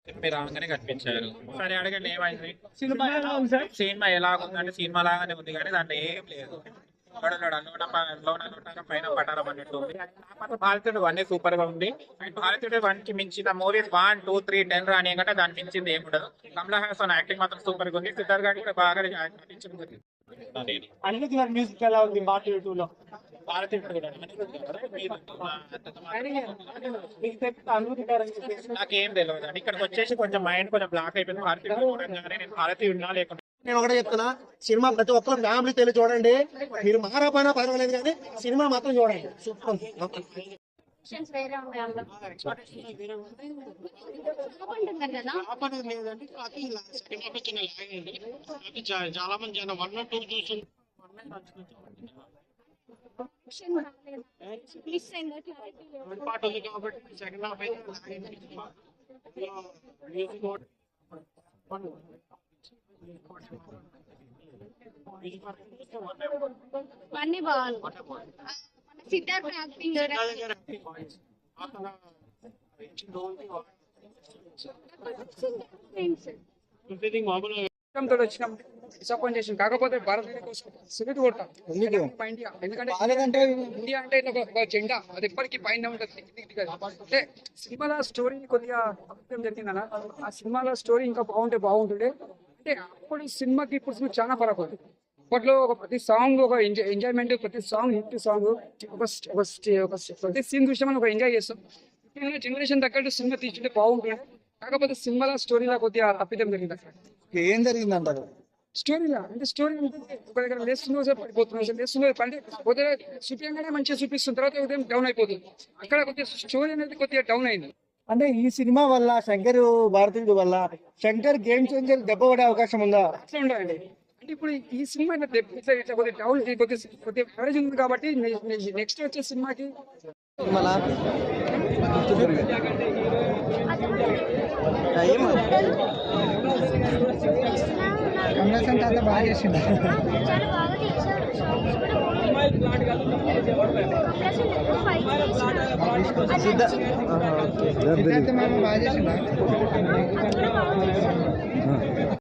మీరు రాగానే కనిపించారు. సరే అడగండి ఏమైంది? సినిమా ఎలా ఉంది సార్? సినిమా ఎలాగుందంటే సినిమా లాగానే ఉంది కానీ దాంట్లో ఏం లేదు. లోన పైన పటారం అన్నట్టు ఉంది. భారతీయుడు 1 సూపర్ గా ఉంది. అండ్ భారతీయుడు 1 కి మించిన మూవీస్ 1, 2, 3, 10 రాని కంటే దాని మించింది ఏమి ఉండదు. కమలా హాసన్ యాక్టింగ్ మాత్రం సూపర్ గా ఉంది. సిద్ధార్థ్ గారు కూడా బాగా నటించింది. అనిరుద్ధ్ గారి మ్యూజిక్ ఎలా ఉంది భారతీయుడు 2 లో? భారతీయుడు కూడా నాకేం తెలియదు అండి. ఇక్కడికి వచ్చేసి కొంచెం మైండ్ కొంచెం బ్లాక్ అయిపోయింది. భారతీయుడు చూడంగానే నేను భారతీయుడినా లేకుండా నేను ఒకటే చెప్తున్నా, సినిమా ప్రతి ఒక్కరు ఫ్యామిలీ తెలియ చూడండి. మీరు మారపోయినా పర్వాలేదు కానీ సినిమా మాత్రం చూడండి. సూపర్. చాలా మంది జనం 1 or 2 చూసి పాట ఉంది కాబట్టి సెకండ్ హాఫ్ అన్ని బాగుంది. సిద్ధార్థ్ యాక్టింగ్ వచ్చినాం డిసప్పాయింట్ చేసింది. కాకపోతే భారత్ సిగరెట్ కొడతాం. ఎందుకంటే ఇండియా అంటే ఒక జెండా, అది ఎప్పటికీ పైన ఉంటుంది. అంటే సినిమాల స్టోరీ కొద్దిగా అభిప్రాయం జరిగిందన్న. ఆ సినిమాల స్టోరీ ఇంకా బాగుంటుండే. అంటే అప్పుడు సినిమాకి ఇప్పుడు సినిమా చాలా ఫరక్ ఉంది. అప్పట్లో ప్రతి సాంగ్ ఒక ఎంజాయ్మెంట్, ప్రతి సాంగ్ హిట్ సాంగ్, ప్రతి సీన్ చూసామని ఒక ఎంజాయ్ చేస్తాం. జనరేషన్ తగ్గట్టు సినిమా తీసుకుంటే బాగుంటుండే. కాకపోతే సినిమాల స్టోరీలో కొద్దిగా తప్పిదం జరిగింది. ఏం జరిగింది అంటారు? స్టోరీలా అంటే స్టోరీ ఒక దగ్గర లేస్తున్న పడిపోతున్నాం, లేస్తున్న అంటే కొద్దిగా చూపించగానే మంచిగా చూపిస్తున్న తర్వాత ఉదయం డౌన్ అయిపోతుంది. అక్కడ కొద్దిగా స్టోరీ అనేది కొద్దిగా డౌన్ అయింది. అంటే ఈ సినిమా వల్ల శంకర్ భారతీయుడు వల్ల శంకర్ గేమ్ చేంజర్ దెబ్బ పడే అవకాశం ఉందా? అట్లా ఉండాలండి. అంటే ఇప్పుడు ఈ సినిమా ఇట్లా కొద్దిగా డౌన్ కొద్దిగా ఎవరేజ్ ఉంది కాబట్టి నెక్స్ట్ వచ్చే సినిమాకి బాగా చేసింది. సిద్ధార్థ బాగా చేసిందా?